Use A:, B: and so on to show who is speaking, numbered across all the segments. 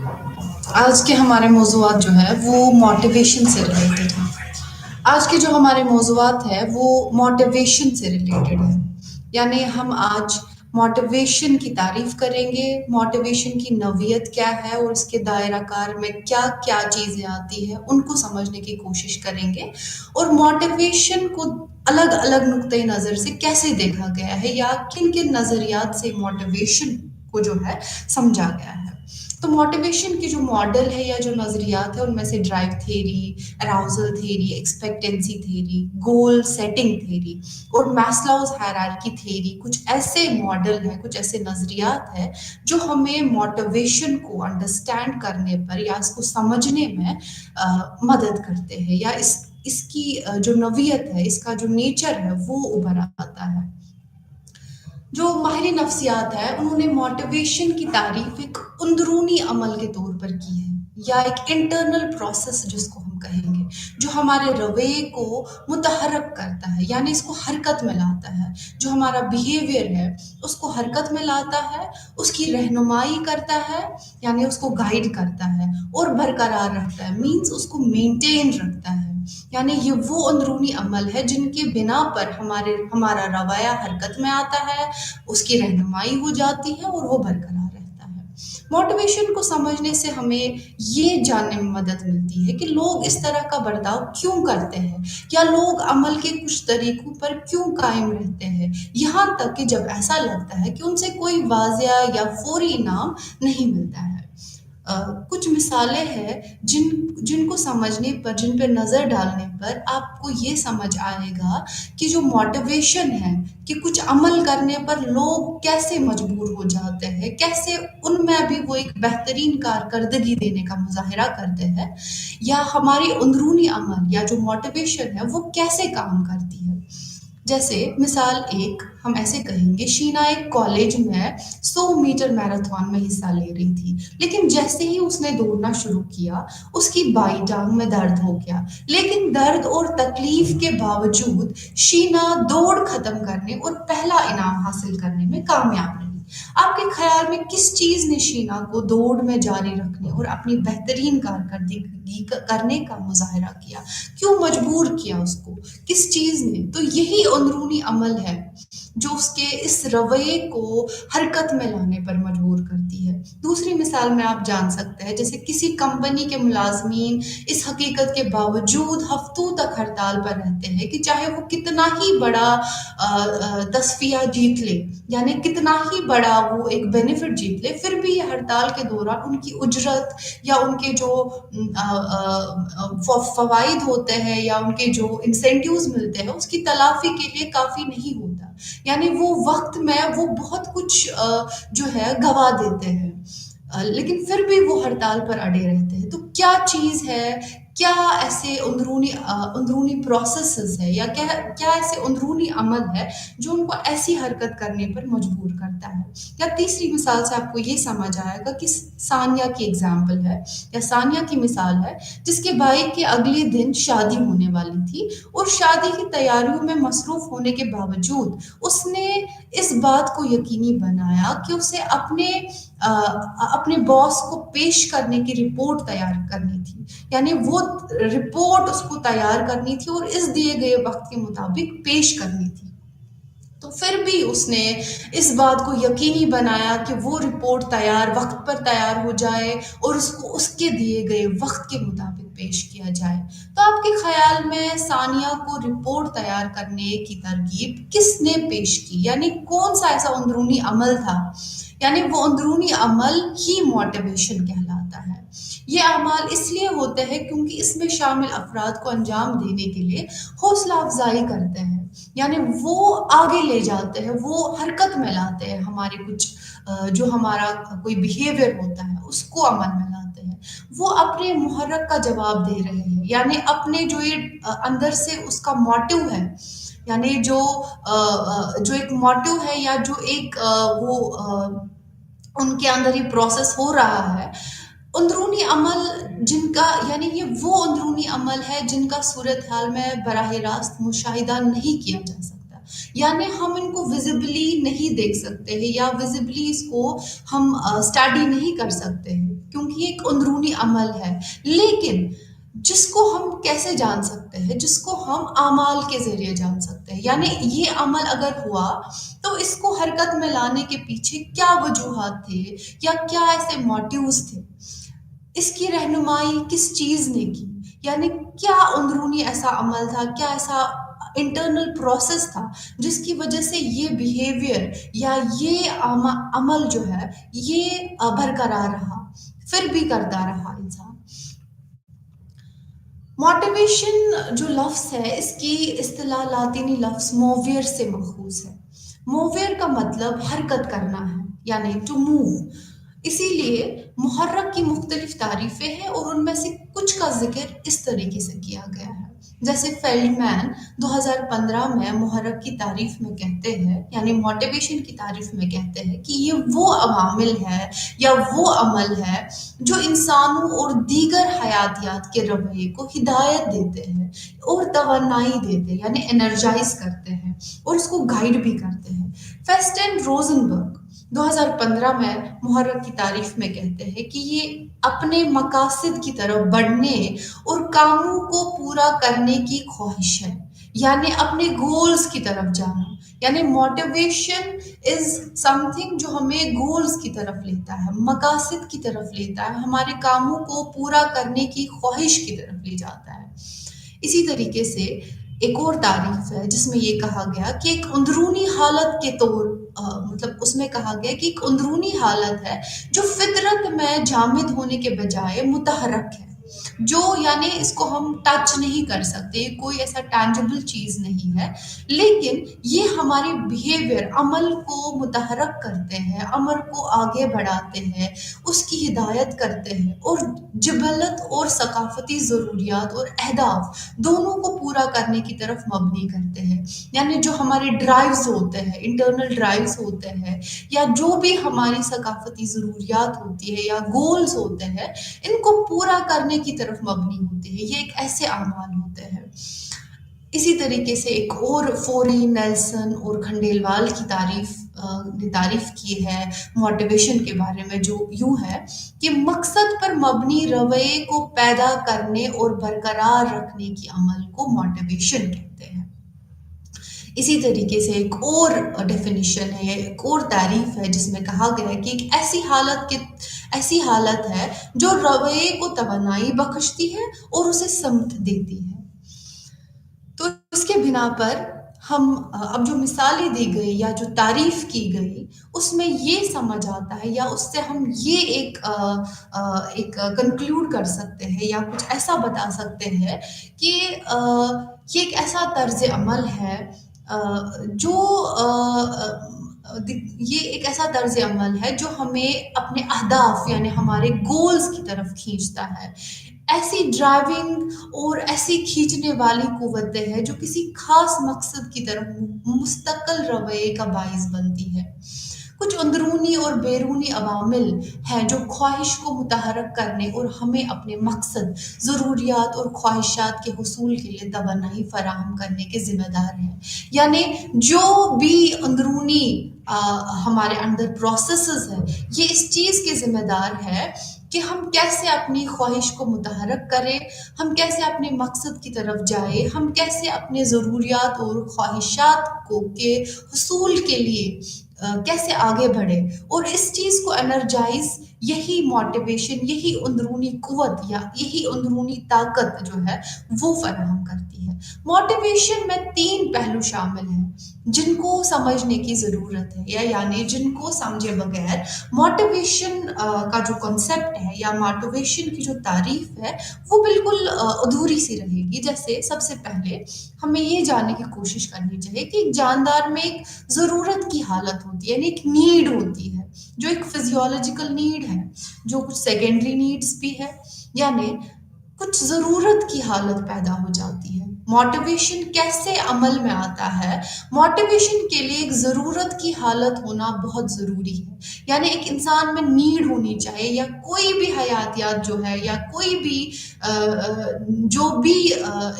A: آج کے ہمارے موضوعات جو ہے وہ موٹیویشن سے ریلیٹڈ ہیں۔ آج کے جو ہمارے موضوعات ہیں وہ موٹیویشن سے ریلیٹڈ ہیں، یعنی ہم آج موٹیویشن کی تعریف کریں گے، موٹیویشن کی نوعیت کیا ہے اور اس کے دائرہ کار میں کیا کیا چیزیں آتی ہیں ان کو سمجھنے کی کوشش کریں گے، اور موٹیویشن کو الگ الگ نقطۂ نظر سے کیسے دیکھا گیا ہے یا کن کن نظریات سے موٹیویشن کو جو ہے سمجھا گیا ہے۔ تو موٹیویشن کی جو ماڈل ہے یا جو نظریات ہے ان میں سے drive theory, arousal theory, expectancy theory, goal setting theory اور میسلوز ہائرارکی تھیری، کچھ ایسے ماڈل ہیں، کچھ ایسے نظریات ہیں جو ہمیں موٹیویشن کو انڈرسٹینڈ کرنے پر یا اس کو سمجھنے میں مدد کرتے ہیں، یا اس کی جو نوعیت ہے، اس کا جو نیچر ہے وہ ابھر آتا ہے۔ جو ماہر نفسیات ہے انہوں نے موٹیویشن کی تعریف ایک اندرونی عمل کے طور پر کی ہے، یا ایک انٹرنل پروسیس جس کو ہم کہیں گے، جو ہمارے رویے کو متحرک کرتا ہے، یعنی اس کو حرکت میں لاتا ہے، جو ہمارا بیہیویئر ہے اس کو حرکت میں لاتا ہے، اس کی رہنمائی کرتا ہے، یعنی اس کو گائیڈ کرتا ہے اور برقرار رکھتا ہے، مینز اس کو مینٹین رکھتا ہے۔ یعنی یہ وہ اندرونی عمل ہے جن کے بنا پر ہمارا رویہ حرکت میں آتا ہے، اس کی رہنمائی ہو جاتی ہے اور وہ برقرار رہتا ہے۔ موٹیویشن کو سمجھنے سے ہمیں یہ جاننے میں مدد ملتی ہے کہ لوگ اس طرح کا برتاؤ کیوں کرتے ہیں، یا لوگ عمل کے کچھ طریقوں پر کیوں قائم رہتے ہیں، یہاں تک کہ جب ایسا لگتا ہے کہ ان سے کوئی واضح یا فوری انعام نہیں ملتا ہے۔ کچھ مثالیں ہیں جن کو سمجھنے پر، جن پہ نظر ڈالنے پر آپ کو یہ سمجھ آئے گا کہ جو موٹیویشن ہے کہ کچھ عمل کرنے پر لوگ کیسے مجبور ہو جاتے ہیں، کیسے ان میں بھی وہ ایک بہترین کارکردگی دینے کا مظاہرہ کرتے ہیں، یا ہماری اندرونی عمل یا جو موٹیویشن ہے وہ کیسے کام کرتی ہے۔ جیسے مثال ایک ہم ایسے کہیں گے، شینا ایک کالج میں 100 میٹر میراتھن میں حصہ لے رہی تھی، لیکن جیسے ہی اس نے دوڑنا شروع کیا اس کی بائیں ٹانگ میں درد ہو گیا، لیکن درد اور تکلیف کے باوجود شینا دوڑ ختم کرنے اور پہلا انعام حاصل کرنے میں کامیاب رہی۔ آپ کے خیال میں کس چیز نے شینا کو دوڑ میں جاری رکھنے اور اپنی بہترین کارکردگی کرنے کا مظاہرہ کیا؟ کیوں مجبور کیا اس کو؟ کس چیز نے؟ تو یہی اندرونی عمل ہے جو اس کے اس رویے کو حرکت میں لانے پر مجبور کرتی ہے۔ دوسری مثال میں آپ جان سکتے ہیں، جیسے کسی کمپنی کے ملازمین اس حقیقت کے باوجود ہفتوں تک ہڑتال پر رہتے ہیں کہ چاہے وہ کتنا ہی بڑا تصفیہ جیت لے، یعنی کتنا ہی بڑا وہ ایک بینیفٹ جیت لے، پھر بھی یہ ہڑتال کے دوران ان کی اجرت یا ان کے جو فوائد ہوتے ہیں یا ان کے جو انسینٹیوز ملتے ہیں اس کی تلافی کے لیے کافی نہیں ہوتا، یعنی وہ وقت میں وہ بہت کچھ جو ہے گوا دیتے ہیں، لیکن پھر بھی وہ ہڑتال پر اڑے رہتے ہیں۔ تو کیا چیز ہے، کیا ایسے اندرونی پروسیسز ہے یا کیا ایسے اندرونی عمل ہے جو ان کو ایسی حرکت کرنے پر مجبور کرتا ہے؟ یا تیسری مثال سے آپ کو یہ سمجھ آئے گا کہ ثانیہ کی ایگزامپل ہے یا ثانیہ کی مثال ہے، جس کے بھائی کے اگلے دن شادی ہونے والی تھی اور شادی کی تیاریوں میں مصروف ہونے کے باوجود اس نے اس بات کو یقینی بنایا کہ اسے اپنے باس کو پیش کرنے کی رپورٹ تیار کرنی تھی، یعنی وہ رپورٹ اس کو تیار کرنی تھی اور اس دیے گئے وقت کے مطابق پیش کرنی تھی۔ تو پھر بھی اس نے اس بات کو یقینی بنایا کہ وہ رپورٹ وقت پر تیار ہو جائے اور اس کو اس کے دیے گئے وقت کے مطابق پیش کیا جائے۔ تو آپ کے خیال میں ثانیہ کو رپورٹ تیار کرنے کی ترغیب کس نے پیش کی؟ یعنی کون سا ایسا اندرونی عمل تھا؟ یعنی وہ اندرونی عمل ہی موٹیویشن کہلاتا ہے۔ یہ اعمال اس لیے ہوتے ہیں کیونکہ اس میں شامل افراد کو انجام دینے کے لیے حوصلہ افزائی کرتے ہیں، یعنی وہ آگے لے جاتے ہیں، وہ حرکت میں لاتے ہیں، ہمارے کچھ جو ہمارا کوئی بیہیویئر ہوتا ہے اس کو عمل میں لاتے ہیں، وہ اپنے محرک کا جواب دے رہے ہیں، یعنی اپنے جو یہ اندر سے اس کا موٹیو ہے، یعنی جو ایک موٹیو ہے یا جو ایک وہ ان کے اندر یہ پروسیس ہو رہا ہے، اندرونی عمل جن کا، یعنی یہ وہ اندرونی عمل ہے جن کا صورتحال میں براہ راست مشاہدہ نہیں کیا جا سکتا، یعنی ہم ان کو ویزیبلی نہیں دیکھ سکتے ہیں یا ویزیبلی اس کو ہم اسٹڈی نہیں کر سکتے ہیں، کیونکہ یہ ایک اندرونی عمل ہے، لیکن جس کو ہم کیسے جان سکتے ہیں؟ جس کو ہم اعمال کے ذریعے جان سکتے ہیں، یعنی یہ عمل اگر ہوا تو اس کو حرکت میں لانے کے پیچھے کیا وجوہات تھے یا کیا ایسے موٹیوز تھے، اس کی رہنمائی کس چیز نے کی، یعنی کیا اندرونی ایسا عمل تھا، کیا ایسا انٹرنل پروسیس تھا جس کی وجہ سے یہ بیہیویئر یا یہ عمل جو ہے یہ برقرار رہا، پھر بھی کرتا رہا انسان۔ موٹیویشن جو لفظ ہے اس کی اصطلاح لاطینی لفظ موویر سے ماخوذ ہے۔ موویر کا مطلب حرکت کرنا ہے، یعنی ٹو موو۔ اسی لیے محرک کی مختلف تعریفیں ہیں اور ان میں سے کچھ کا ذکر اس طریقے سے کیا گیا ہے، جیسے فیلڈ مین 2015 میں محرک کی تعریف میں کہتے ہیں، یعنی موٹیویشن کی تعریف میں کہتے ہیں کہ یہ وہ عوامل ہے یا وہ عمل ہے جو انسانوں اور دیگر حیاتیات کے رویے کو ہدایت دیتے ہیں اور توانائی دیتے ہیں، یعنی انرجائز کرتے ہیں اور اس کو گائیڈ بھی کرتے ہیں۔ فیسٹن روزنبرگ 2015 میں محرک کی تعریف میں کہتے ہیں کہ یہ اپنے مقاصد کی طرف بڑھنے اور کاموں کو پورا کرنے کی خواہش ہے، یعنی اپنے گولز کی طرف جانا، یعنی موٹیویشن از سم تھنگ جو ہمیں گولز کی طرف لیتا ہے، مقاصد کی طرف لیتا ہے، ہمارے کاموں کو پورا کرنے کی خواہش کی طرف لے جاتا ہے۔ اسی طریقے سے ایک اور تعریف ہے جس میں یہ کہا گیا کہ ایک اندرونی حالت کے طور مطلب اس میں کہا گیا کہ ایک اندرونی حالت ہے جو فطرت میں جامد ہونے کے بجائے متحرک ہے، جو یعنی اس کو ہم ٹچ نہیں کر سکتے، کوئی ایسا ٹینجبل چیز نہیں ہے، لیکن یہ ہمارے بیہیویئر عمل کو متحرک کرتے ہیں، عمل کو آگے بڑھاتے ہیں، اس کی ہدایت کرتے ہیں اور جبلت اور ثقافتی ضروریات اور اہداف دونوں کو پورا کرنے کی طرف مبنی کرتے ہیں، یعنی جو ہمارے ڈرائیوز ہوتے ہیں، انٹرنل ڈرائیوز ہوتے ہیں، یا جو بھی ہماری ثقافتی ضروریات ہوتی ہے یا گولز ہوتے ہیں، ان کو پورا کرنے کی طرف مبنی ہوتے ہیں، یہ ایک ایسے اعمال ہوتے ہیں۔ اسی طریقے سے ایک اور فوری نیلسن اور کھنڈیلوال کی تعریف کی ہے موٹیویشن کے بارے میں، جو یوں ہے کہ مقصد پر مبنی رویے کو پیدا کرنے اور برقرار رکھنے کی عمل کو موٹیویشن کہتے ہیں۔ اسی طریقے سے ایک اور ڈیفینیشن ہے، ایک اور تعریف ہے جس میں کہا گیا ہے کہ ایک ایسی حالت ہے جو رویے کو توانائی بخشتی ہے اور اسے سمت دیتی ہے۔ تو اس کے بنا پر ہم اب جو مثالیں دی گئی یا جو تعریف کی گئی اس میں یہ سمجھ آتا ہے یا اس سے ہم یہ ایک کنکلوڈ کر سکتے ہیں یا کچھ ایسا بتا سکتے ہیں کہ یہ ایک ایسا طرز عمل ہے جو یہ ایک ایسا طرز عمل ہے جو ہمیں اپنے اہداف یعنی ہمارے گولز کی طرف کھینچتا ہے، ایسی ڈرائیونگ اور ایسی کھینچنے والی قوتیں ہیں جو کسی خاص مقصد کی طرف مستقل رویے کا باعث بنتی ہے۔ کچھ اندرونی اور بیرونی عوامل ہیں جو خواہش کو متحرک کرنے اور ہمیں اپنے مقصد، ضروریات اور خواہشات کے حصول کے لیے توانائی فراہم کرنے کے ذمہ دار ہیں، یعنی جو بھی اندرونی ہمارے اندر پروسیسز ہیں یہ اس چیز کے ذمہ دار ہے کہ ہم کیسے اپنی خواہش کو متحرک کریں، ہم کیسے اپنے مقصد کی طرف جائیں، ہم کیسے اپنے ضروریات اور خواہشات کے حصول کے لیے کیسے آگے بڑھے، اور اس چیز کو انرجائز یہی موٹیویشن، یہی اندرونی قوت یا یہی اندرونی طاقت جو ہے وہ فراہم کرتی ہے۔ موٹیویشن میں 3 پہلو شامل ہیں جن کو سمجھنے کی ضرورت ہے، یعنی جن کو سمجھے بغیر موٹیویشن کا جو کنسیپٹ ہے یا موٹیویشن کی جو تعریف ہے وہ بالکل ادھوری سی رہے گی۔ جیسے سب سے پہلے ہمیں یہ جاننے کی کوشش کرنی چاہیے کہ ایک جاندار میں ایک ضرورت کی حالت ہوتی ہے، یعنی ایک نیڈ ہوتی ہے جو ایک فزیولوجیکل نیڈ ہے، جو کچھ سیکنڈری نیڈز بھی ہے، یعنی کچھ ضرورت کی حالت پیدا ہو جاتی ہے۔ موٹیویشن کیسے عمل میں آتا ہے؟ موٹیویشن کے لیے ایک ضرورت کی حالت ہونا بہت ضروری ہے، یعنی ایک انسان میں نیڈ ہونی چاہیے، یا کوئی بھی حیاتیات جو ہے یا کوئی بھی جو بھی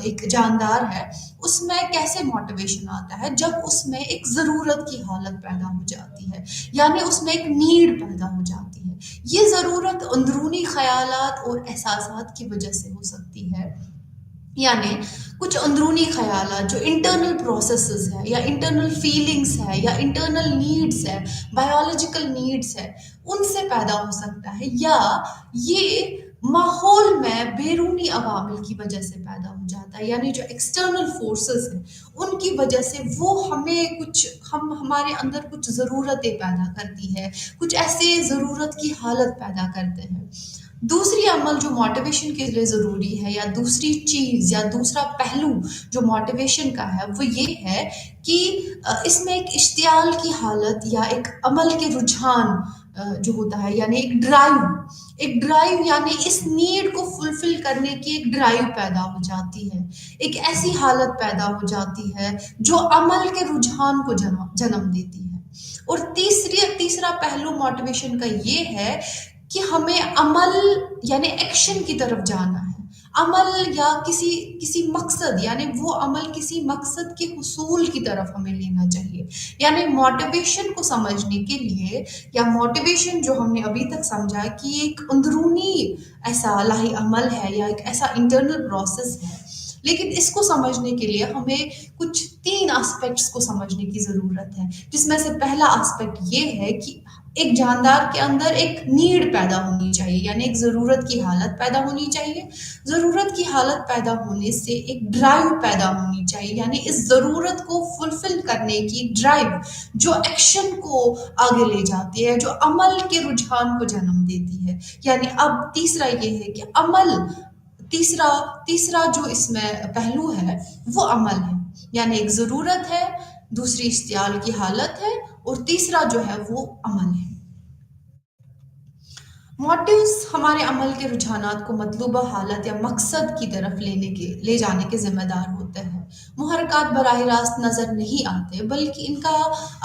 A: ایک جاندار ہے اس میں کیسے موٹیویشن آتا ہے؟ جب اس میں ایک ضرورت کی حالت پیدا ہو جاتی ہے، یعنی اس میں ایک نیڈ پیدا ہو جاتی ہے۔ یہ ضرورت اندرونی خیالات اور احساسات کی وجہ سے ہو سکتی ہے، یعنی کچھ اندرونی خیالات جو انٹرنل پروسیسز ہے یا انٹرنل فیلنگس ہے یا انٹرنل نیڈس ہے، بایولوجیکل نیڈس ہے، ان سے پیدا ہو سکتا ہے، یا یہ ماحول میں بیرونی عوامل کی وجہ سے پیدا ہو جاتا ہے، یعنی جو ایکسٹرنل فورسز ہیں ان کی وجہ سے وہ ہمارے اندر کچھ ضرورتیں پیدا کرتی ہے، کچھ ایسے ضرورت کی حالت پیدا کرتے ہیں۔ دوسری عمل جو موٹیویشن کے لیے ضروری ہے، یا دوسری چیز یا دوسرا پہلو جو موٹیویشن کا ہے، وہ یہ ہے کہ اس میں ایک اشتعال کی حالت یا ایک عمل کے رجحان جو ہوتا ہے، یعنی ایک ڈرائیو یعنی اس نیڈ کو فلفل کرنے کی ایک ڈرائیو پیدا ہو جاتی ہے، ایک ایسی حالت پیدا ہو جاتی ہے جو عمل کے رجحان کو جنم دیتی ہے۔ اور تیسرا پہلو موٹیویشن کا یہ ہے کہ ہمیں عمل یعنی ایکشن کی طرف جانا ہے، عمل یا کسی مقصد، یعنی وہ عمل کسی مقصد کے حصول کی طرف ہمیں لینا چاہیے۔ یعنی موٹیویشن کو سمجھنے کے لیے، یا موٹیویشن جو ہم نے ابھی تک سمجھا کہ یہ ایک اندرونی ایسا لاہی عمل ہے یا ایک ایسا انٹرنل پروسیس ہے، لیکن اس کو سمجھنے کے لیے ہمیں کچھ 3 آسپیکٹس کو سمجھنے کی ضرورت ہے، جس میں سے پہلا آسپیکٹ یہ ہے کہ ایک جاندار کے اندر ایک نیڈ پیدا ہونی چاہیے، یعنی ایک ضرورت کی حالت پیدا ہونی چاہیے۔ ضرورت کی حالت پیدا ہونے سے ایک ڈرائیو پیدا ہونی چاہیے، یعنی اس ضرورت کو فلفل کرنے کی ڈرائیو جو ایکشن کو آگے لے جاتی ہے، جو عمل کے رجحان کو جنم دیتی ہے۔ یعنی اب تیسرا یہ ہے کہ تیسرا جو اس میں پہلو ہے وہ عمل ہے، یعنی ایک ضرورت ہے، دوسری اشتعال کی حالت ہے، اور تیسرا جو ہے وہ عمل ہے۔ موٹیوز ہمارے عمل کے رجحانات کو مطلوبہ حالت یا مقصد کی طرف لے جانے کے ذمہ دار ہوتے ہیں۔ محرکات براہ راست نظر نہیں آتے، بلکہ ان کا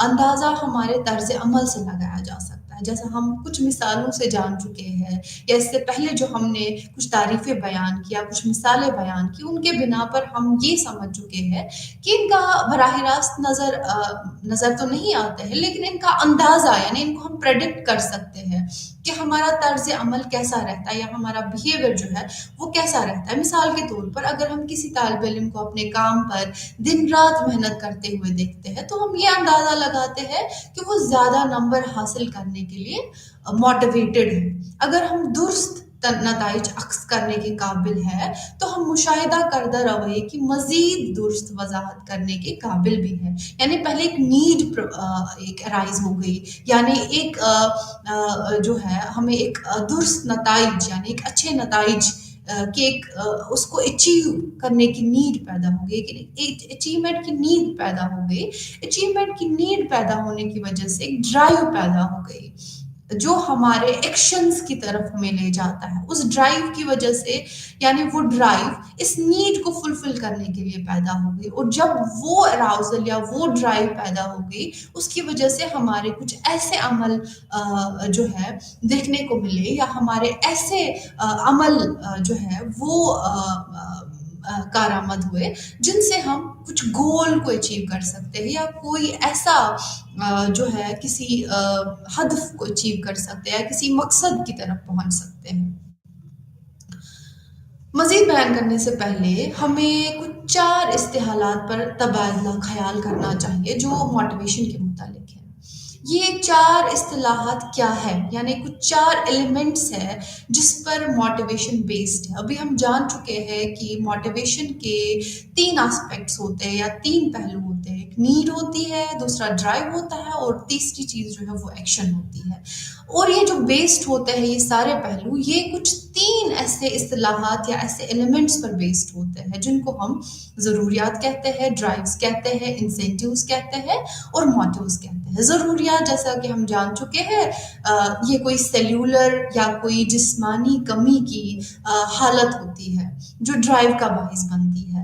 A: اندازہ ہمارے طرز عمل سے لگایا جا سکتا ہے، جیسا ہم کچھ مثالوں سے جان چکے ہیں، یا اس سے پہلے جو ہم نے کچھ تعریفیں بیان کیا، کچھ مثالیں بیان کی، ان کے بنا پر ہم یہ سمجھ چکے ہیں کہ ان کا براہ راست نظر تو نہیں آتے ہیں، لیکن ان کا اندازہ یعنی ان کو ہم پریڈکٹ کر سکتے ہیں کہ ہمارا طرز عمل کیسا رہتا ہے، یا ہمارا بیہیویئر جو ہے وہ کیسا رہتا ہے۔ مثال کے طور پر اگر ہم کسی طالب علم کو اپنے کام پر دن رات محنت کرتے ہوئے دیکھتے ہیں، تو ہم یہ اندازہ لگاتے ہیں کہ وہ زیادہ نمبر حاصل کرنے کے لیے موٹیویٹڈ ہے۔ اگر ہم درست نتائج اخذ کرنے کے قابل ہے تو ہم مشاہدہ کردہ رویے کی مزید درست وضاحت کرنے کے قابل بھی ہے۔ یعنی پہلے ایک نیڈ ایک ارائز ہو گئی، یعنی ایک جو ہے ہمیں ایک درست نتائج یعنی ایک اچھے نتائج کہ اس کو اچیو کرنے کی نیڈ پیدا ہو گئی، اچیومنٹ کی نیڈ پیدا ہو گئی۔ اچیومنٹ کی نیڈ پیدا ہونے کی وجہ سے ایک ڈرائیو پیدا ہو گئی جو ہمارے ایکشنز کی طرف ہمیں لے جاتا ہے۔ اس ڈرائیو کی وجہ سے، یعنی وہ ڈرائیو اس نیڈ کو فلفل کرنے کے لیے پیدا ہو گئی، اور جب وہ اراؤزل یا وہ ڈرائیو پیدا ہو گئی، اس کی وجہ سے ہمارے کچھ ایسے عمل جو ہے دیکھنے کو ملے، یا ہمارے ایسے عمل جو ہے وہ کارآمد ہوئے جن سے ہم کچھ گول کو اچیو کر سکتے ہیں، یا کوئی ایسا جو ہے کسی ہدف کو اچیو کر سکتے ہیں، یا کسی مقصد کی طرف پہنچ سکتے ہیں۔ مزید بیان کرنے سے پہلے ہمیں کچھ 4 اصطلاحات پر تبادلہ خیال کرنا چاہیے جو موٹیویشن کے متعلق ہے۔ یہ 4 اصطلاحات کیا ہے؟ یعنی کچھ 4 ایلیمنٹس ہے جس پر موٹیویشن بیسڈ ہے۔ ابھی ہم جان چکے ہیں کہ موٹیویشن کے 3 آسپیکٹس ہوتے ہیں یا 3 پہلو ہوتے ہیں، ایک نیڈ ہوتی ہے، دوسرا ڈرائیو ہوتا ہے، اور تیسری چیز جو ہے وہ ایکشن ہوتی ہے۔ اور یہ جو بیسڈ ہوتے ہیں یہ سارے پہلو، یہ کچھ 3 ایسے اصطلاحات یا ایسے ایلیمنٹس پر بیسڈ ہوتے ہیں جن کو ہم ضروریات کہتے ہیں، ڈرائیوز کہتے ہیں، انسینٹیوز کہتے ہیں، اور موٹیوز کہتے ہیں۔ ضروریات جیسا کہ ہم جان چکے ہیں یہ کوئی سیلولر یا کوئی جسمانی کمی کی حالت ہوتی ہے جو ڈرائیو کا باعث بنتی ہے۔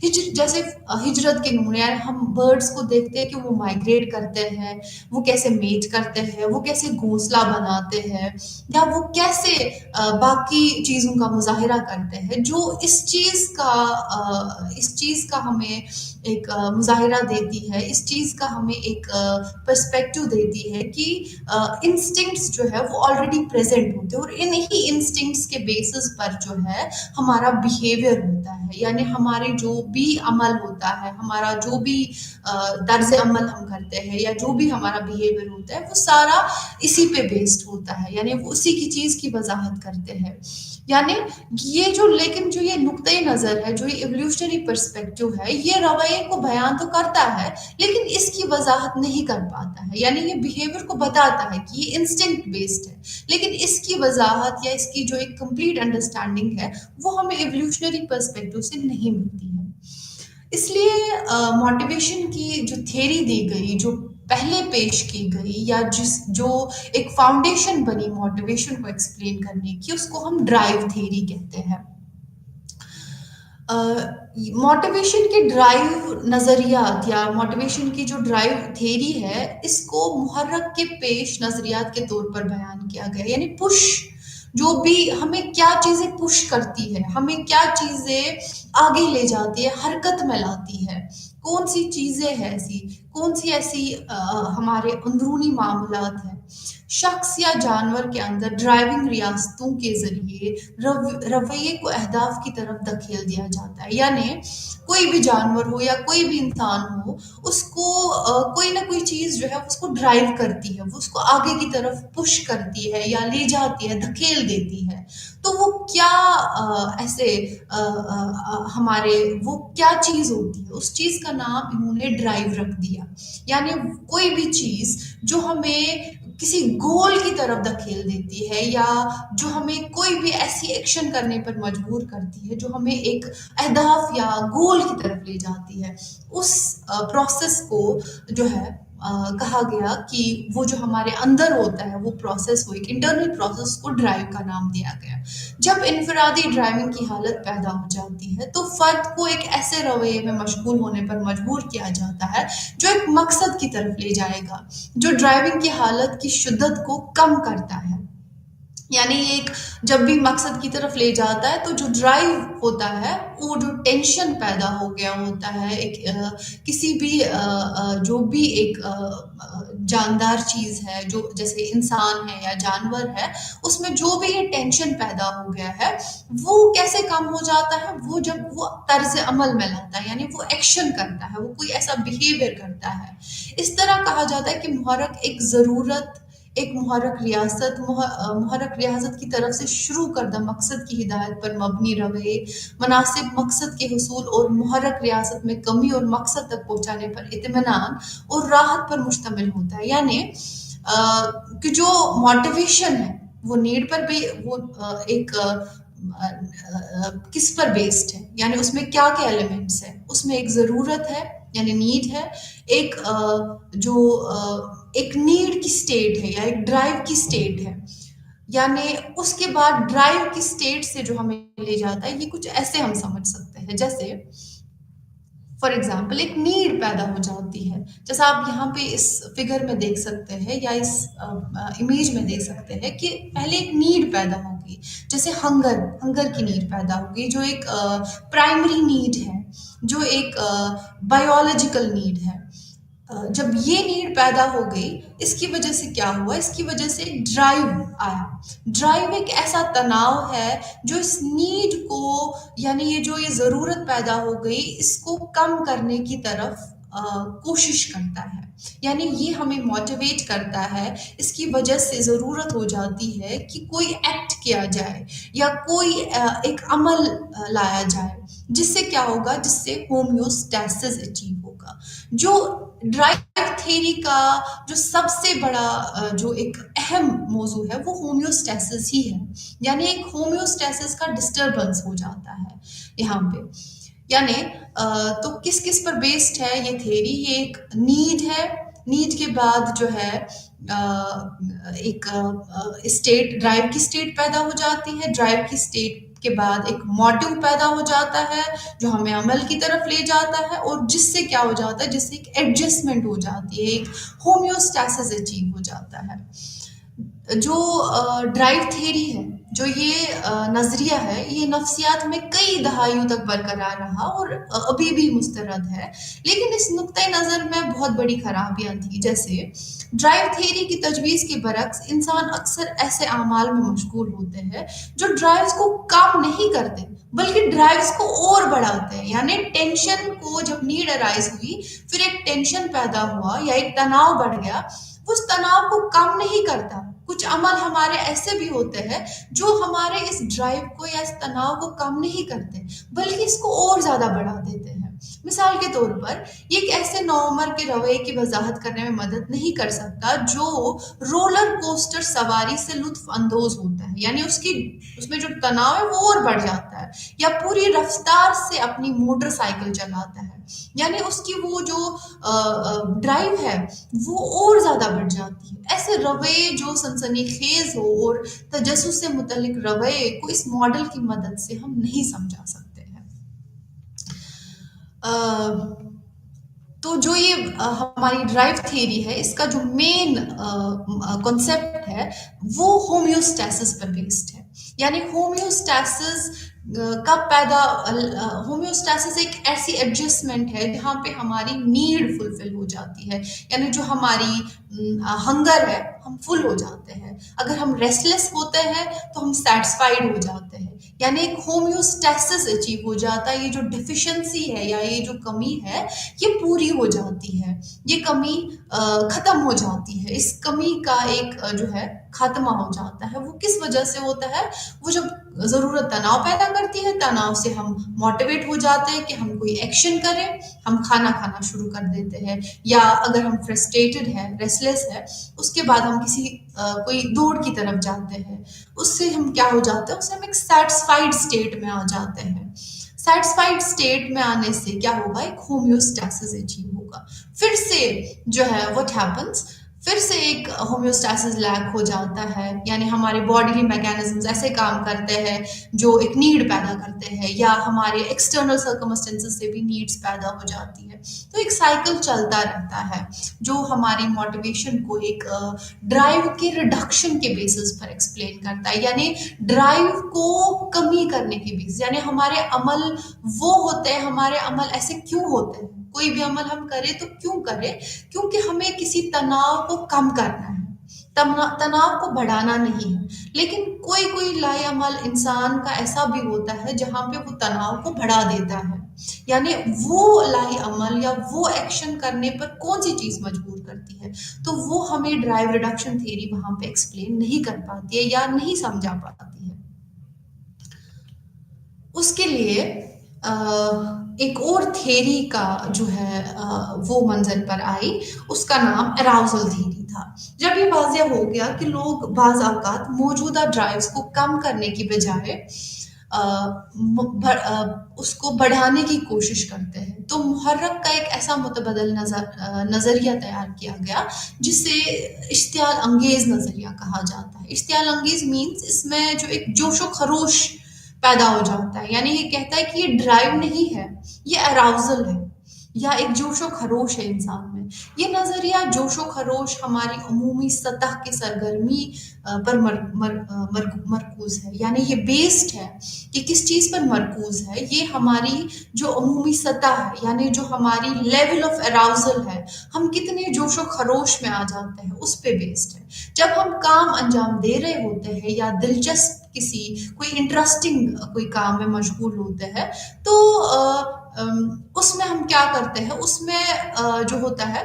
A: جیسے ہجرت کے نمونے، یعنی ہم برڈس کو دیکھتے ہیں کہ وہ مائگریٹ کرتے ہیں، وہ کیسے میٹ کرتے ہیں، وہ کیسے گھونسلہ بناتے ہیں، یا وہ کیسے باقی چیزوں کا مظاہرہ کرتے ہیں، جو اس چیز کا ہمیں ایک مظاہرہ دیتی ہے، اس چیز کا ہمیں ایک پرسپیکٹو دیتی ہے کہ انسٹنکٹس جو ہے وہ آلریڈی پریزنٹ ہوتے ہیں، اور انہی انسٹنکٹس کے بیسس پر جو ہے ہمارا بیہیویئر ہوتا ہے، یعنی ہمارے جو بھی عمل ہوتا ہے، ہمارا جو بھی طرز عمل ہم کرتے ہیں، یا جو بھی ہمارا بیہیویئر ہوتا ہے، وہ سارا اسی پہ بیسڈ ہوتا ہے، یعنی وہ اسی کی چیز کی وضاحت کرتے ہیں. یعنی لیکن جو یہ نقطۂ نظر ہے، جو یہ ایولیوشنری پرسپیکٹو ہے، یہ رویے کو بیان تو کرتا ہے لیکن اس کی وضاحت نہیں کر پاتا ہے. یعنی یہ بیہیویئر کو بتاتا ہے کہ یہ انسٹنکٹ بیسڈ ہے، لیکن اس کی وضاحت یا اس کی جو ایک کمپلیٹ انڈرسٹینڈنگ ہے وہ ہمیں ایولیوشنری پرسپیکٹو سے نہیں ملتی ہے. اس لیے موٹیویشن کی جو تھیری دی گئی، جو پہلے پیش کی گئی، یا جو ایک فاؤنڈیشن بنی موٹیویشن کو ایکسپلین کرنے کی، اس کو ہم ڈرائیو تھیری کہتے ہیں. موٹیویشن کے ڈرائیو نظریات یا موٹیویشن کی جو ڈرائیو تھیری ہے، اس کو محرک کے پیش نظریات کے طور پر بیان کیا گیا. یعنی پش، جو بھی ہمیں کیا چیزیں پش کرتی ہے، ہمیں کیا چیزیں آگے لے جاتی ہے، حرکت میں لاتی ہے، کون سی چیزیں ہیں ایسی، کون سی ایسی ہمارے اندرونی معاملات ہیں. شخص یا جانور کے اندر ڈرائیونگ ریاستوں کے ذریعے رویے کو اہداف کی طرف دھکیل دیا جاتا ہے. یعنی کوئی بھی جانور ہو یا کوئی بھی انسان ہو، اس کو کوئی نہ کوئی چیز جو ہے اس کو ڈرائیو کرتی ہے، وہ اس کو آگے کی طرف پش کرتی ہے یا لے جاتی ہے، دھکیل دیتی ہے. تو وہ کیا ایسے ہمارے وہ کیا چیز ہوتی ہے، اس چیز کا نام انہوں نے ڈرائیو رکھ دیا. یعنی کوئی بھی چیز جو ہمیں کسی گول کی طرف دھکیل دیتی ہے، یا جو ہمیں کوئی بھی ایسی ایکشن کرنے پر مجبور کرتی ہے جو ہمیں ایک اہداف یا گول کی طرف لے جاتی ہے، اس پروسیس کو جو ہے کہا گیا کہ وہ جو ہمارے اندر ہوتا ہے وہ پروسیس کو، ایک انٹرنل پروسیس کو ڈرائیو کا نام دیا گیا. جب انفرادی ڈرائیونگ کی حالت پیدا ہو جاتی ہے تو فرد کو ایک ایسے رویے میں مشغول ہونے پر مجبور کیا جاتا ہے جو ایک مقصد کی طرف لے جائے گا، جو ڈرائیونگ کی حالت کی شدت کو کم کرتا ہے. یعنی ایک جب بھی مقصد کی طرف لے جاتا ہے تو جو ڈرائیو ہوتا ہے، وہ جو ٹینشن پیدا ہو گیا ہوتا ہے، ایک کسی بھی جو بھی ایک جاندار چیز ہے، جو جیسے انسان ہے یا جانور ہے، اس میں جو بھی یہ ٹینشن پیدا ہو گیا ہے، وہ کیسے کم ہو جاتا ہے؟ وہ جب وہ طرز عمل میں لاتا ہے، یعنی وہ ایکشن کرتا ہے، وہ کوئی ایسا بیہیویئر کرتا ہے. اس طرح کہا جاتا ہے کہ ایک محرک ریاست کی طرف سے شروع کردہ مقصد کی ہدایت پر مبنی رویے مناسب مقصد کے حصول اور محرک ریاست میں کمی اور مقصد تک پہنچانے پر اطمینان اور راحت پر مشتمل ہوتا ہے. یعنی کہ جو موٹیویشن ہے وہ نیڈ پر بھی وہ ایک کس پر بیسڈ ہے، یعنی اس میں کیا کیا ایلیمنٹس ہیں. اس میں ایک ضرورت ہے، یعنی نیڈ ہے، ایک جو ایک نیڈ کی سٹیٹ ہے یا ایک ڈرائیو کی سٹیٹ ہے. یعنی اس کے بعد ڈرائیو کی سٹیٹ سے جو ہمیں لے جاتا ہے، یہ کچھ ایسے ہم سمجھ سکتے ہیں. جیسے فار ایگزامپل ایک نیڈ پیدا ہو جاتی ہے، جیسا آپ یہاں پہ اس فگر میں دیکھ سکتے ہیں یا اس امیج میں دیکھ سکتے ہیں کہ پہلے ایک نیڈ پیدا ہوگی، جیسے ہنگر کی نیڈ پیدا ہوگی، جو ایک پرائمری نیڈ ہے، جو ایک بایولوجیکل نیڈ ہے. جب یہ نیڈ پیدا ہو گئی، اس کی وجہ سے کیا ہوا؟ اس کی وجہ سے ڈرائیو آیا. ڈرائیو ایک ایسا تناؤ ہے جو اس نیڈ کو، یعنی یہ ضرورت پیدا ہو گئی، اس کو کم کرنے کی طرف کوشش کرتا ہے. یعنی یہ ہمیں موٹیویٹ کرتا ہے، اس کی وجہ سے ضرورت ہو جاتی ہے کہ کوئی ایکٹ کیا جائے یا کوئی ایک عمل لایا جائے، جس سے کیا ہوگا؟ جس سے ہومیوسٹیسس اچیو ہوگا. جو ڈرائیو تھیری کا جو سب سے بڑا جو ایک اہم موضوع ہے وہ ہومیوسٹیسس ہی ہے. یعنی ایک ہومیوسٹیسس کا ڈسٹربنس ہو جاتا ہے یہاں پہ. یعنی تو کس پر بیسڈ ہے یہ تھیری؟ یہ ایک نیڈ ہے، نیڈ کے بعد جو ہے ایک اسٹیٹ، ڈرائیو کی اسٹیٹ پیدا ہو جاتی ہے. ڈرائیو کی اسٹیٹ کے بعد ایک موٹیو پیدا ہو جاتا ہے جو ہمیں عمل کی طرف لے جاتا ہے، اور جس سے کیا ہو جاتا ہے، جس سے ایک ایڈجسٹمنٹ ہو جاتی ہے، ایک ہومیوسٹاسس اچیو ہو جاتا ہے۔ جو ڈرائیو تھیری ہے، جو یہ نظریہ ہے، یہ نفسیات میں کئی دہائیوں تک برقرار رہا اور ابھی بھی مسترد ہے، لیکن اس نقطۂ نظر میں بہت بڑی خرابیاں تھیں۔ جیسے ڈرائیو تھیری کی تجویز کے برعکس انسان اکثر ایسے اعمال میں مشغول ہوتے ہیں جو ڈرائیوز کو کم نہیں کرتے بلکہ ڈرائیوز کو اور بڑھاتے ہیں۔ یعنی ٹینشن کو جب نیڈ ارائز ہوئی، پھر ایک ٹینشن پیدا ہوا یا ایک تناؤ بڑھ گیا، وہ اس تناؤ کو کم نہیں کرتا۔ کچھ عمل ہمارے ایسے بھی ہوتے ہیں جو ہمارے اس ڈرائیو کو یا اس تناؤ کو کم نہیں کرتے بلکہ اس کو اور زیادہ بڑھا دیتے ہیں۔ مثال کے طور پر یہ ایک ایسے نوعمر کے رویے کی وضاحت کرنے میں مدد نہیں کر سکتا جو رولر کوسٹر سواری سے لطف اندوز ہوتا ہے، یعنی اس میں جو تناؤ ہے وہ اور بڑھ جاتا ہے، یا پوری رفتار سے اپنی موٹر سائیکل چلاتا ہے، یعنی اس کی وہ جو ڈرائیو ہے وہ اور زیادہ بڑھ جاتی ہے۔ ایسے رویے جو سنسنی خیز ہو اور تجسس سے متعلق رویے کو اس ماڈل کی مدد سے ہم نہیں سمجھا سکتے ہیں۔ تو جو یہ ہماری ڈرائیو تھیری ہے، اس کا جو مین کنسیپٹ ہے وہ ہومیوسٹاسس پر بیسڈ ہے۔ یعنی ہومیوسٹاسس ایک ایسی ایڈجسٹمنٹ ہے جہاں پہ ہماری نیڈ فلفل ہو جاتی ہے، یعنی جو ہماری ہنگر ہے ہم فل ہو جاتے ہیں، اگر ہم ریسٹلیس ہوتے ہیں تو ہم سیٹسفائیڈ ہو جاتے ہیں، یعنی ایک ہومیوسٹاسس اچیو ہو جاتا ہے۔ یہ جو ڈیفیشنسی ہے یا یہ جو کمی ہے یہ پوری ہو جاتی ہے، یہ کمی ختم ہو جاتی ہے، اس کمی کا ایک جو ہے خاتمہ ہو جاتا ہے۔ وہ کس وجہ سے ہوتا ہے؟ وہ جب ضرورت تناؤ پیدا کرتی ہے، تناؤ سے ہم موٹیویٹ ہو جاتے ہیں کہ ہم کوئی ایکشن کریں، ہم کھانا کھانا شروع کر دیتے ہیں، یا اگر ہم فرسٹریٹڈ ہے، ریسلیس ہے، اس کے بعد ہم کوئی دوڑ کی طرف جاتے ہیں، اس سے ہم کیا ہو جاتے ہیں، اس سے ہم ایک سیٹسفائیڈ اسٹیٹ میں آ جاتے ہیں۔ سیٹسفائیڈ اسٹیٹ میں آنے سے کیا ہوگا؟ ایک ہومیوسٹاسس اچیو ہوگا۔ پھر سے جو ہے what happens، پھر سے ایک ہومیوسٹاسس لیک ہو جاتا ہے، یعنی ہمارے باڈیلی میکینزمز ایسے کام کرتے ہیں جو ایک نیڈ پیدا کرتے ہیں، یا ہمارے ایکسٹرنل سرکمسٹنسز سے بھی نیڈز پیدا ہو جاتی ہے۔ تو ایک سائیکل چلتا رہتا ہے جو ہماری موٹیویشن کو ایک ڈرائیو کے ریڈکشن کے بیسس پر ایکسپلین کرتا ہے، یعنی ڈرائیو کو کمی کرنے کے بیسس، یعنی ہمارے عمل وہ ہوتے ہیں، ہمارے عمل ایسے کیوں ہوتے ہیں، کوئی بھی عمل ہم کریں تو کیوں کریں؟ کیونکہ ہمیں کسی تناؤ کو کم کرنا ہے، تناؤ کو بڑھانا نہیں ہے۔ لیکن کوئی لائی عمل انسان کا ایسا بھی ہوتا ہے جہاں پہ وہ تناؤ کو بڑھا دیتا ہے، یعنی وہ لائی عمل یا وہ ایکشن کرنے پر کون سی چیز مجبور کرتی ہے، تو وہ ہمیں ڈرائیو ریڈکشن تھیوری وہاں پہ ایکسپلین نہیں کر پاتی ہے یا نہیں سمجھا پاتی ہے۔ اس کے لیے ایک اور تھیری کا جو ہے وہ منظر پر آئی، اس کا نام اراؤزل تھیری تھا۔ جب یہ واضح ہو گیا کہ لوگ بعض اوقات موجودہ ڈرائیوز کو کم کرنے کی بجائے اس کو بڑھانے کی کوشش کرتے ہیں، تو محرک کا ایک ایسا متبادل نظریہ تیار کیا گیا جسے اشتعال انگیز نظریہ کہا جاتا ہے۔ اشتعال انگیز مینز اس میں جو ایک جوش و خروش پیدا ہو جاتا ہے، یعنی یہ کہتا ہے کہ یہ ڈرائیو نہیں ہے، یہ اراؤزل ہے یا ایک جوش و خروش ہے انسان میں۔ یہ نظریہ جوش و خروش ہماری عمومی سطح کی سرگرمی پر مرکوز ہے، یعنی یہ بیسڈ ہے کہ کس چیز پر مرکوز ہے؟ یہ ہماری جو عمومی سطح ہے، یعنی جو ہماری لیول آف اراؤزل ہے، ہم کتنے جوش و خروش میں آ جاتے ہیں، اس پہ بیسڈ ہے۔ جب ہم کام انجام دے رہے ہوتے ہیں یا دلچسپ کوئی انٹرسٹنگ کوئی کام میں مشغول ہوتے ہیں، تو اس میں ہم کیا کرتے ہیں، اس میں جو ہوتا ہے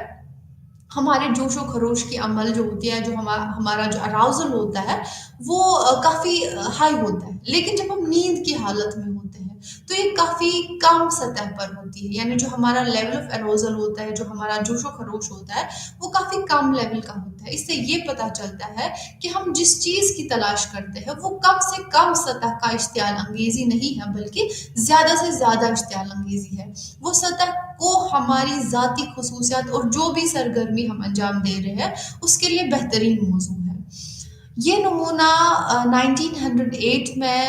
A: ہمارے جوش و خروش کی عمل جو ہوتی ہے، جو ہمارا جو اراؤزل ہوتا ہے وہ کافی ہائی ہوتا ہے، لیکن جب ہم نیند کی حالت میں ہوتے ہیں تو یہ کافی کم سطح پر ہوتی ہے، یعنی جو ہمارا لیول آف اراؤزل ہوتا ہے، جو ہمارا جوش و خروش ہوتا ہے وہ کافی کم لیول کا ہوتا ہے۔ اس سے یہ پتہ چلتا ہے کہ ہم جس چیز کی تلاش کرتے ہیں وہ کم سے کم سطح کا اشتعال انگیزی نہیں ہے بلکہ زیادہ سے زیادہ اشتعال انگیزی ہے۔ وہ سطح کو ہماری ذاتی خصوصیات اور جو بھی سرگرمی ہم انجام دے رہے ہیں اس کے لیے بہترین موضوع ہے۔ یہ نمونہ 1908 میں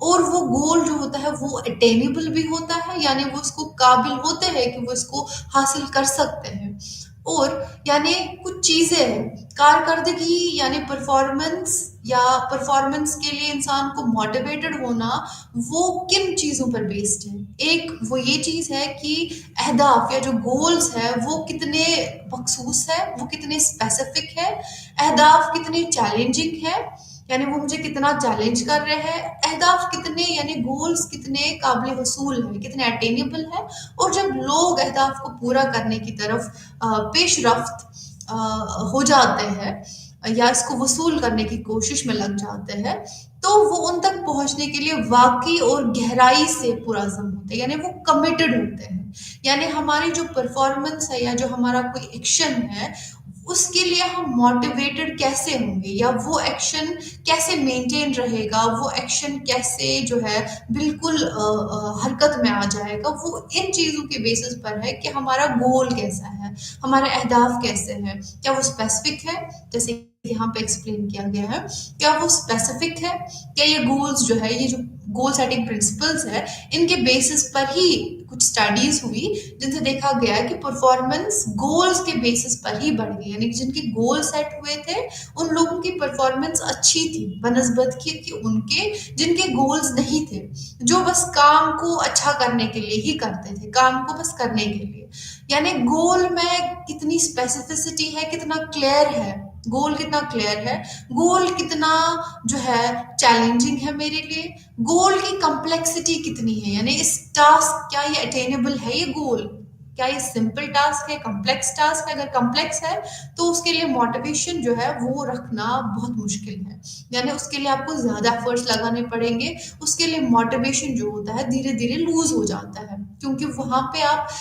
A: اور وہ گول جو ہوتا ہے وہ اٹینیبل بھی ہوتا ہے، یعنی وہ اس کو قابل ہوتے ہیں کہ وہ اس کو حاصل کر سکتے ہیں۔ اور یعنی کچھ چیزیں ہیں کارکردگی یعنی پرفارمنس یا پرفارمنس کے لیے انسان کو موٹیویٹڈ ہونا، وہ کن چیزوں پر بیسڈ ہے؟ ایک وہ یہ چیز ہے کہ اہداف یا جو گولز ہے وہ کتنے مخصوص ہے، وہ کتنے اسپیسیفک ہے، اہداف کتنے چیلنجنگ ہے، یعنی وہ مجھے کتنا چیلنج کر رہے ہیں، اہداف کتنے یعنی گولز کتنے قابل وصول ہیں، کتنے اٹینیبل ہے۔ اور جب لوگ اہداف کو پورا کرنے کی طرف پیش رفت ہو جاتے ہیں یا اس کو وصول کرنے کی کوشش میں لگ جاتے ہیں، تو وہ ان تک پہنچنے کے لیے واقعی اور گہرائی سے پرعزم ہوتے ہیں، یعنی وہ کمیٹڈ ہوتے ہیں۔ یعنی ہماری جو پرفارمنس ہے یا جو ہمارا کوئی ایکشن ہے، اس کے لیے ہم موٹیویٹڈ کیسے ہوں گے، یا وہ ایکشن کیسے مینٹین رہے گا، وہ ایکشن کیسے جو ہے بالکل حرکت میں آ جائے گا، وہ ان چیزوں کے بیسس پر ہے کہ ہمارا گول کیسا ہے، ہمارے اہداف کیسے ہیں، کیا وہ اسپیسیفک ہے، جیسے یہاں پہ ایکسپلین کیا گیا ہے، کیا وہ اسپیسیفک ہے، کیا یہ گولز جو ہے، یہ جو گول سیٹنگ پرنسپلز ہے، ان کے بیسس پر ہی کچھ اسٹڈیز ہوئی جن سے دیکھا گیا کہ پرفارمنس گولز کے بیسس پر ہی بڑھ گئی، یعنی جن کے گول سیٹ ہوئے تھے ان لوگوں کی پرفارمنس اچھی تھی بنسبت کی کہ ان کے جن کے گولز نہیں تھے، جو بس کام کو اچھا کرنے کے لیے ہی کرتے تھے، کام کو بس کرنے کے لیے۔ یعنی گول میں کتنی اسپیسیفسٹی ہے، کتنا کلیئر ہے، گول کتنا کلیئر ہے، گول کتنا جو ہے چیلنجنگ ہے میرے لیے، گول کی کمپلیکسٹی کتنی ہے، یعنی اس ٹاسک کیا یہ اٹینیبل ہے، یہ گول کیا یہ سمپل ٹاسک ہے، کمپلیکس ٹاسک ہے، اگر کمپلیکس ہے تو اس کے لیے موٹیویشن جو ہے وہ رکھنا بہت مشکل ہے، یعنی اس کے لیے آپ کو زیادہ ایفرٹس لگانے پڑیں گے، اس کے لیے موٹیویشن جو ہوتا ہے دھیرے دھیرے لوز ہو جاتا ہے، کیونکہ وہاں پہ آپ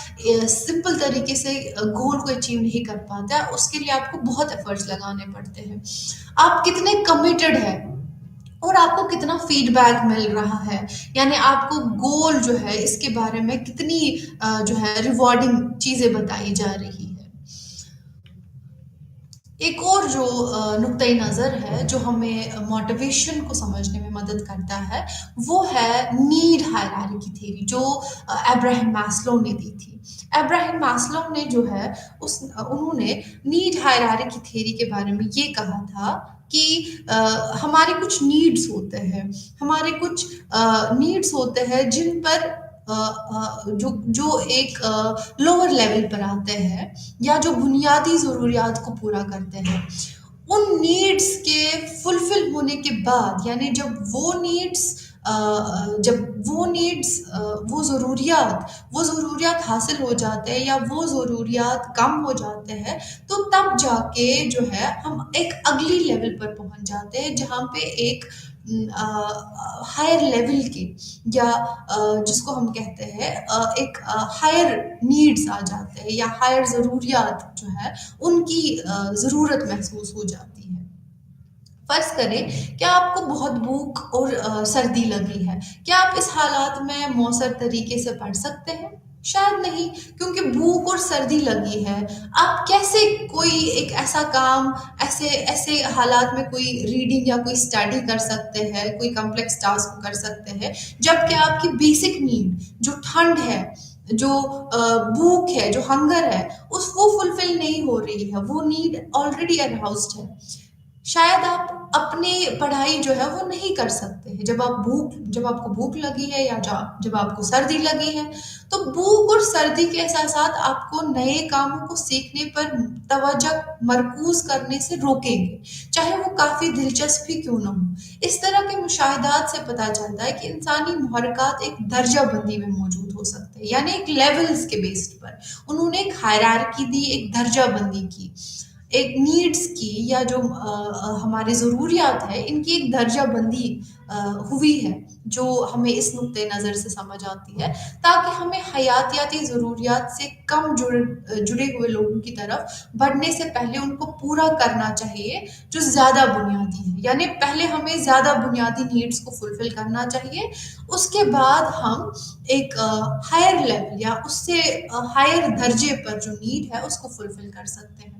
A: سمپل طریقے سے گول کو اچیو نہیں کر پاتے، اس کے لیے آپ کو بہت ایفرٹس لگانے پڑتے ہیں۔ آپ کتنے کمیٹڈ ہیں اور آپ کو کتنا فیڈ بیک مل رہا ہے، یعنی آپ کو گول جو ہے اس کے بارے میں کتنی جو ہے ریوارڈنگ چیزیں بتائی جا رہی ہے۔ ایک اور جو نقطۂ نظر ہے جو ہمیں موٹیویشن کو سمجھنے میں مدد کرتا ہے، وہ ہے نیڈ ہائرارکی تھیوری جو ابراہیم ماسلو نے دی تھی۔ ابراہیم ماسلو نے جو ہے انہوں نے نیڈ ہائرارکی تھیوری کے بارے میں یہ کہا تھا کہ ہمارے کچھ نیڈز ہوتے ہیں، ہمارے کچھ نیڈز ہوتے ہیں جن پر جو ایک لوور لیول پر آتے ہیں یا جو بنیادی ضروریات کو پورا کرتے ہیں، ان نیڈز کے فلفل ہونے کے بعد، یعنی جب وہ نیڈز وہ ضروریات حاصل ہو جاتے ہیں یا وہ ضروریات کم ہو جاتے ہیں، تو تب جا کے جو ہے ہم ایک اگلی لیول پر پہنچ جاتے ہیں جہاں پہ ایک ہائر لیول کے یا جس کو ہم کہتے ہیں ایک ہائر نیڈز آ جاتے ہیں یا ہائر ضروریات جو ہے ان کی ضرورت محسوس ہو جاتی ہے۔ فرض کریں کہ آپ کو بہت بھوک اور سردی لگی ہے، کیا آپ اس حالات میں مؤثر طریقے سے پڑھ سکتے ہیں؟ شاید نہیں، کیونکہ بھوک اور سردی لگی ہے۔ آپ کیسے کوئی ایک ایسا کام ایسے حالات میں کوئی ریڈنگ یا کوئی اسٹڈی کر سکتے ہیں، کوئی کمپلیکس ٹاسک کر سکتے ہیں، جبکہ آپ کی بیسک نیڈ جو ٹھنڈ ہے، جو بھوک ہے، جو ہنگر ہے، وہ فلفل نہیں ہو رہی ہے، وہ نیڈ آلریڈی اراؤزڈ ہے۔ شاید آپ اپنی پڑھائی جو ہے وہ نہیں کر سکتے ہیں جب آپ کو بھوک لگی ہے یا جب آپ کو سردی لگی ہے، تو بھوک اور سردی کے احساسات آپ کو نئے کاموں کو سیکھنے پر توجہ مرکوز کرنے سے روکیں گے، چاہے وہ کافی دلچسپ ہی کیوں نہ ہو۔ اس طرح کے مشاہدات سے پتہ چلتا ہے کہ انسانی محرکات ایک درجہ بندی میں موجود ہو سکتے ہیں، یعنی ایک لیولز کے بیسڈ پر انہوں نے ایک ہائرارکی دی، ایک درجہ بندی کی، ایک نیڈز کی یا جو ہماری ضروریات ہے ان کی ایک درجہ بندی ہوئی ہے جو ہمیں اس نقطۂ نظر سے سمجھ آتی ہے، تاکہ ہمیں حیاتیاتی ضروریات سے کم جڑے ہوئے لوگوں کی طرف بڑھنے سے پہلے ان کو پورا کرنا چاہیے جو زیادہ بنیادی ہے، یعنی پہلے ہمیں زیادہ بنیادی نیڈز کو فلفل کرنا چاہیے، اس کے بعد ہم ایک ہائر لیول یا اس سے ہائر درجے پر جو نیڈ ہے اس کو فلفل کر سکتے ہیں۔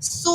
A: 100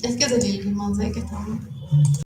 A: Es que es allí el más de que estamos.